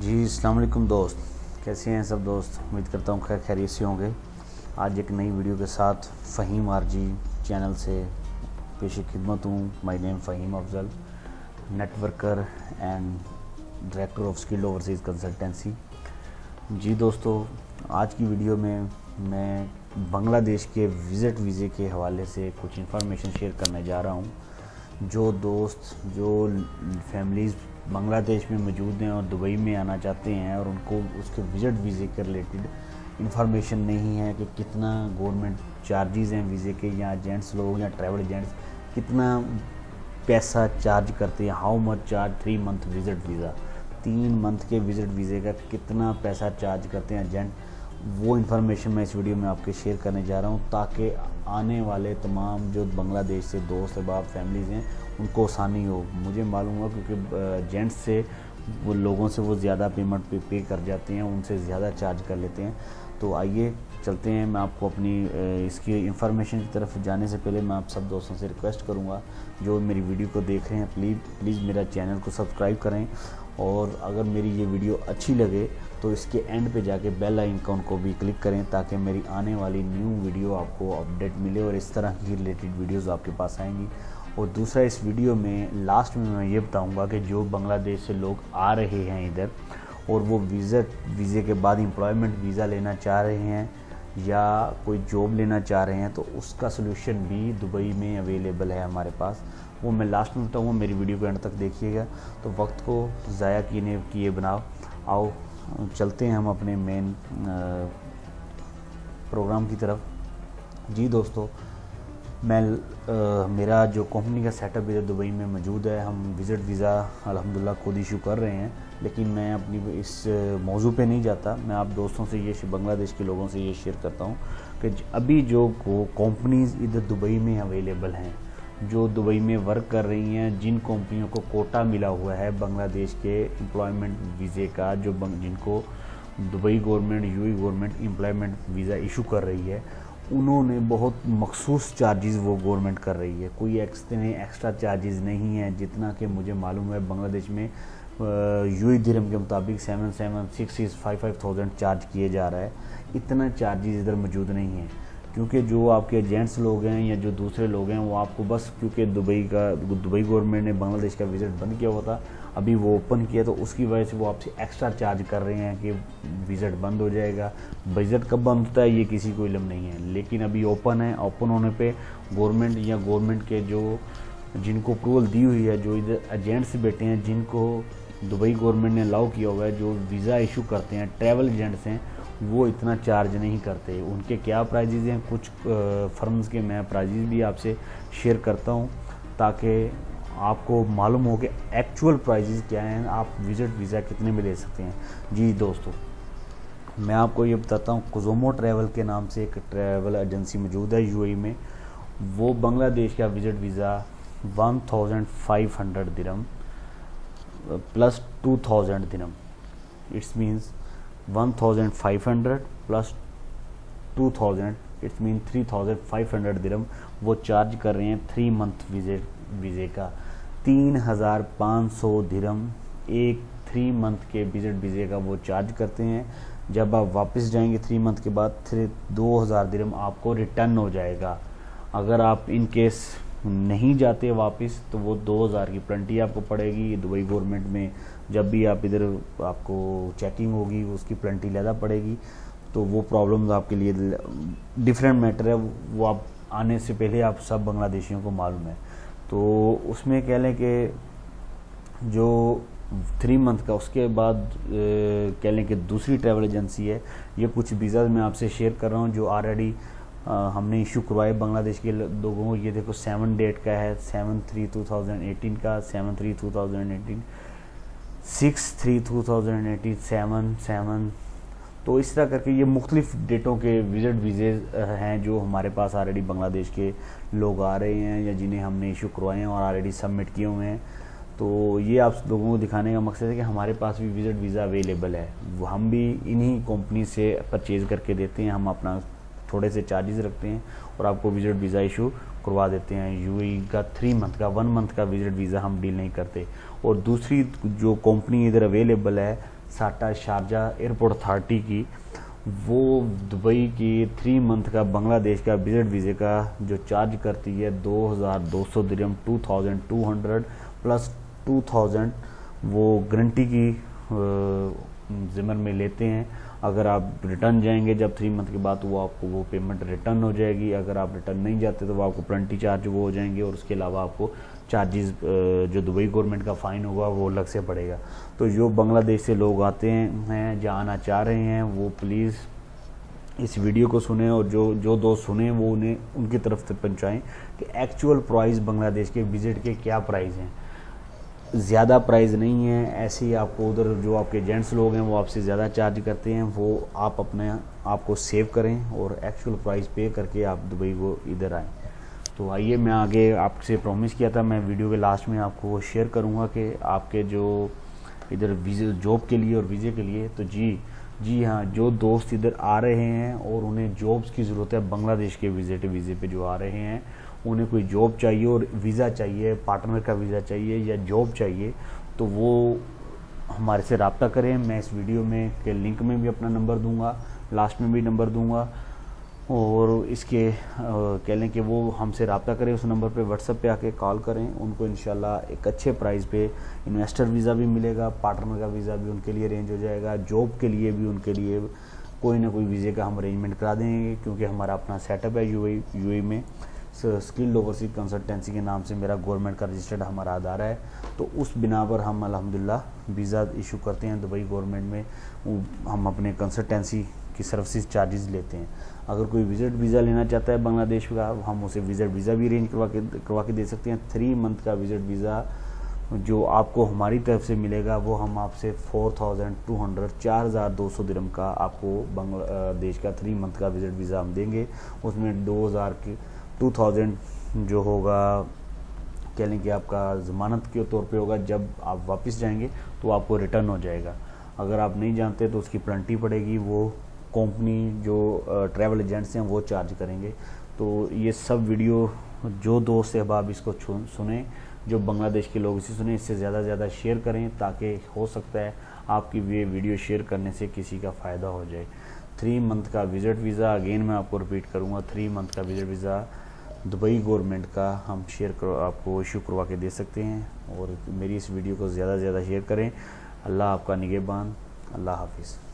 जी अस्सलाम वालेकुम दोस्त, कैसे हैं सब दोस्त। उम्मीद करता हूँ खैर खैरियत से होंगे। आज एक नई वीडियो के साथ फ़हीम आरजी चैनल से पेश खिदमत हूँ। My name Faheem Afzal, networker and director of skilled overseas consultancy. जी दोस्तों, आज की वीडियो में मैं बांग्लादेश के विज़िट वीज़े के हवाले से कुछ इन्फॉर्मेशन शेयर करने जा रहा हूँ। जो दोस्त जो फैमिलीज़ बांग्लादेश में मौजूद हैं और दुबई में आना चाहते हैं और उनको उसके विज़िट वीज़े के रिलेटेड इन्फॉर्मेशन नहीं है कि कितना गवर्नमेंट चार्जेस हैं वीज़े के, या एजेंट्स लोग या ट्रैवल एजेंट्स कितना पैसा चार्ज करते हैं, how much charge 3 month visit visa, 3 month के विज़िट वीज़े का कितना पैसा चार्ज करते हैं एजेंट, वो इन्फॉर्मेशन मैं इस वीडियो में आपके शेयर करने जा रहा हूँ ताकि आने वाले तमाम जो बांग्लादेश से दोस्त अहबाब फैमिलीज़ हैं उनको आसानी हो। मुझे मालूम हुआ क्योंकि एजेंट्स से वो लोगों से वो ज़्यादा पेमेंट पे कर जाते हैं, उनसे ज़्यादा चार्ज कर लेते हैं। तो आइए चलते हैं, मैं आपको अपनी इसकी इन्फॉर्मेशन की तरफ जाने से पहले मैं आप सब दोस्तों से रिक्वेस्ट करूंगा जो मेरी वीडियो को देख रहे हैं प्लीज़ मेरा चैनल को सब्सक्राइब करें, और अगर मेरी ये वीडियो अच्छी लगे तो इसके एंड पे जाके बेल आइकन को भी क्लिक करें ताकि मेरी आने वाली न्यू वीडियो आपको अपडेट मिले और इस तरह की रिलेटेड वीडियोस आपके पास आएंगी। और दूसरा, इस वीडियो में लास्ट में मैं ये बताऊंगा कि जो बांग्लादेश से लोग आ रहे हैं इधर और वो वीज़े के बाद एम्प्लॉयमेंट वीज़ा लेना चाह रहे हैं या कोई जॉब लेना चाह रहे हैं तो उसका सलूशन भी दुबई में अवेलेबल है हमारे पास, वो मैं लास्ट में बताऊँगा। मेरी वीडियो को एंड तक देखिएगा। तो वक्त को ज़ाया किए बनाओ, आओ चलते हैं हम अपने मेन प्रोग्राम की तरफ। जी दोस्तों, मेरा जो कंपनी का सेटअप इधर दुबई में मौजूद है। हम विज़िट वीज़ा अल्हम्दुलिल्लाह खुद इशू कर रहे हैं, लेकिन मैं अपनी इस मौजू पे नहीं जाता। मैं आप दोस्तों से ये बांग्लादेश के लोगों से ये शेयर करता हूँ कि अभी जो कंपनीज़ इधर दुबई में अवेलेबल हैं, जो दुबई में वर्क कर रही हैं, जिन कंपनियों को कोटा मिला हुआ है बांग्लादेश के एम्प्लॉयमेंट वीज़े का, जो जिनको Dubai government UAE government employment visa issue कर रही है, उन्होंने बहुत मखसूस चार्जेस वो गवर्नमेंट कर रही है। कोई एक्स्ट्रा चार्जेस नहीं है। जितना कि मुझे मालूम है बांग्लादेश में यूएई दिरहम के मुताबिक 7,765,500 चार्ज किए जा रहा है। इतना चार्जेस इधर मौजूद नहीं है, क्योंकि जो आपके एजेंट्स लोग हैं या जो दूसरे लोग हैं वो आपको बस, क्योंकि दुबई गवर्नमेंट ने बांग्लादेश का विज़िट बंद किया हुआ था, अभी वो ओपन किया तो उसकी वजह से वो आपसे एक्स्ट्रा चार्ज कर रहे हैं कि विज़िट बंद हो जाएगा। विज़िट कब बंद होता है ये किसी को इल्म नहीं है, लेकिन अभी ओपन है। ओपन होने पे गवर्नमेंट के जो जिनको अप्रूवल दी हुई है, जो इधर एजेंट्स बैठे हैं, जिनको दुबई गवर्नमेंट ने अलाउ किया हुआ है, जो वीज़ा इशू करते हैं, ट्रैवल एजेंट्स हैं, वो इतना चार्ज नहीं करते। उनके क्या प्राइजेज़ हैं, कुछ फर्म्स के मैं प्राइजेज़ भी आपसे शेयर करता हूँ ताकि आपको मालूम हो कि एक्चुअल प्राइजेज़ क्या हैं, आप विज़िट वीज़ा कितने में ले सकते हैं। जी दोस्तों, मैं आपको ये बताता हूँ, कुजोमो ट्रैवल के नाम से एक ट्रैवल एजेंसी मौजूद है यूएई में। वो बांग्लादेश का visit visa 1500 dirham plus 2000 dirham, it's means 1500 plus 2000, it's mean 3500 दिरहम वो चार्ज कर रहे हैं 3 मंथ वीज़े का। 3500 दिरहम एक 3 मंथ के विज़िट वीज़े का वो चार्ज करते हैं। जब आप वापस जाएंगे 3 मंथ के बाद, 2000 दिरहम आपको रिटर्न हो जाएगा। अगर आप इन केस नहीं जाते वापस तो वो 2000 की पेनल्टी आपको पड़ेगी। दुबई गवर्नमेंट में जब भी आप इधर आपको चेकिंग होगी उसकी पेनल्टी ज़्यादा पड़ेगी। तो वो प्रॉब्लम्स आपके लिए डिफरेंट मैटर है, वो आप आने से पहले आप सब बांग्लादेशियों को मालूम है। तो उसमें कह लें कि जो 3 मंथ का, उसके बाद कह लें कि दूसरी ट्रैवल एजेंसी है। ये कुछ वीज़ा मैं आपसे शेयर कर रहा हूँ जो ऑलरेडी हमने इशू करवाए बांग्लादेश के लोगों को। ये देखो 7 डेट का है, 7/3/2018 का, 7/3/2018, 6/3/2018, 7/7। तो इस तरह करके ये मुख्तलिफ डेटों के विज़िट वीज़े हैं जो हमारे पास ऑलरेडी बांग्लादेश के लोग आ रहे हैं या जिन्हें हमने इशू करवाए हैं और ऑलरेडी सबमिट किए हुए हैं। तो ये आप लोगों को दिखाने का मकसद है कि हमारे पास भी विज़िट वीज़ा अवेलेबल है। हम भी इन्हीं कंपनी से परचेज़ करके देते हैं। हम अपना थोड़े से चार्जेस रखते हैं और आपको विज़िट वीज़ा इशू करवा देते हैं। यूएई का 3 मंथ का 1 मंथ का विज़िट वीज़ा हम डील नहीं करते। और दूसरी जो कंपनी इधर अवेलेबल है साटा शारजा एयरपोर्ट अथॉरिटी की, वो दुबई की 3 मंथ का बांग्लादेश का विजिट वीज़े का जो चार्ज करती है 2200 दिरहम, 2200 प्लस 2000 वो गारंटी की ज़िम्मन में लेते हैं। अगर आप रिटर्न जाएंगे जब 3 मंथ के बाद, तो वो आपको वो पेमेंट रिटर्न हो जाएगी। अगर आप रिटर्न नहीं जाते तो वो आपको पेनल्टी चार्ज वो हो जाएंगे, और उसके अलावा आपको चार्जेस जो दुबई गवर्नमेंट का फ़ाइन होगा वो अलग से पड़ेगा। तो जो बांग्लादेश से लोग आते हैं जो आना चाह रहे हैं, वो प्लीज़ इस वीडियो को सुने, और जो दोस्त सुने वो उन्हें उनकी तरफ से पहुँचाएँ कि एक्चुअल प्राइस बांग्लादेश के विज़िट के क्या प्राइस हैं। ज़्यादा प्राइस नहीं है, ऐसे ही आपको उधर जो आपके एजेंट्स लोग हैं वो आपसे ज़्यादा चार्ज करते हैं, वो आप अपने आप को सेव करें और एक्चुअल प्राइस पे करके आप दुबई को इधर आएँ। तो आइए, मैं आगे आपसे प्रॉमिस किया था मैं वीडियो के लास्ट में आपको वो शेयर करूँगा कि आपके जो इधर वीज़े जॉब के लिए और वीज़े के लिए, तो जी हाँ, जो दोस्त इधर आ रहे हैं और उन्हें जॉब्स की ज़रूरत है, बांग्लादेश के वीज़े पे जो आ रहे हैं, उन्हें कोई जॉब चाहिए और वीज़ा चाहिए, पार्टनर का वीज़ा चाहिए या जॉब चाहिए, तो वो हमारे से रब्ता करें। मैं इस वीडियो में के लिंक में भी अपना नंबर दूंगा, लास्ट में भी नंबर दूंगा, और इसके कह लें कि वो हमसे रब्ता करें, उस नंबर पे व्हाट्सएप पे आके कॉल करें। उनको इंशाल्लाह एक अच्छे प्राइस पे इन्वेस्टर वीज़ा भी मिलेगा, पार्टनर का वीज़ा भी उनके लिए अरेंज हो जाएगा, जॉब के लिए भी उनके लिए कोई ना कोई वीज़े का हम अरेंजमेंट करा देंगे, क्योंकि हमारा अपना सेटअप है यूएई में। स्किल्ड ओवरसीज कंसल्टेंसी के नाम से मेरा गवर्नमेंट का रजिस्टर्ड हमारा अदारा है, तो उस बिना पर हम अल्हम्दुलिल्लाह वीज़ा इशू करते हैं दुबई गवर्नमेंट में। हम अपने कंसल्टेंसी की सर्विसेज चार्जेस लेते हैं। अगर कोई विजिट वीज़ा लेना चाहता है बांग्लादेश का, हम उसे विजिट वीज़ा भी अरेंज करवा के दे सकते हैं। 3 मंथ का विजिट वीज़ा जो आपको हमारी तरफ से मिलेगा, वो हम आपसे 4200 दिरहम का आपको बांग्लादेश का 3 मंथ का विजिट वीज़ा हम देंगे। उसमें 2000 जो होगा, कह लें कि आपका ज़मानत के तौर पे होगा, जब आप वापस जाएंगे तो आपको रिटर्न हो जाएगा। अगर आप नहीं जानते तो उसकी पेनल्टी पड़ेगी, वो कंपनी जो ट्रैवल एजेंट्स हैं वो चार्ज करेंगे। तो ये सब वीडियो जो दोस्त अहबाब इसको सुने, जो बांग्लादेश के लोग इसे सुने, इससे ज़्यादा से ज़्यादा शेयर करें, ताकि हो सकता है आपकी ये वीडियो शेयर करने से किसी का फ़ायदा हो जाए। 3 मंथ का विजिट वीज़ा, अगेन मैं आपको रिपीट करूँगा, 3 मंथ का विजिट वीज़ा दुबई गवर्नमेंट का हम आपको इशू करवा के दे सकते हैं। और मेरी इस वीडियो को ज़्यादा से ज़्यादा शेयर करें। अल्लाह आपका निगहबान। अल्लाह हाफिज़।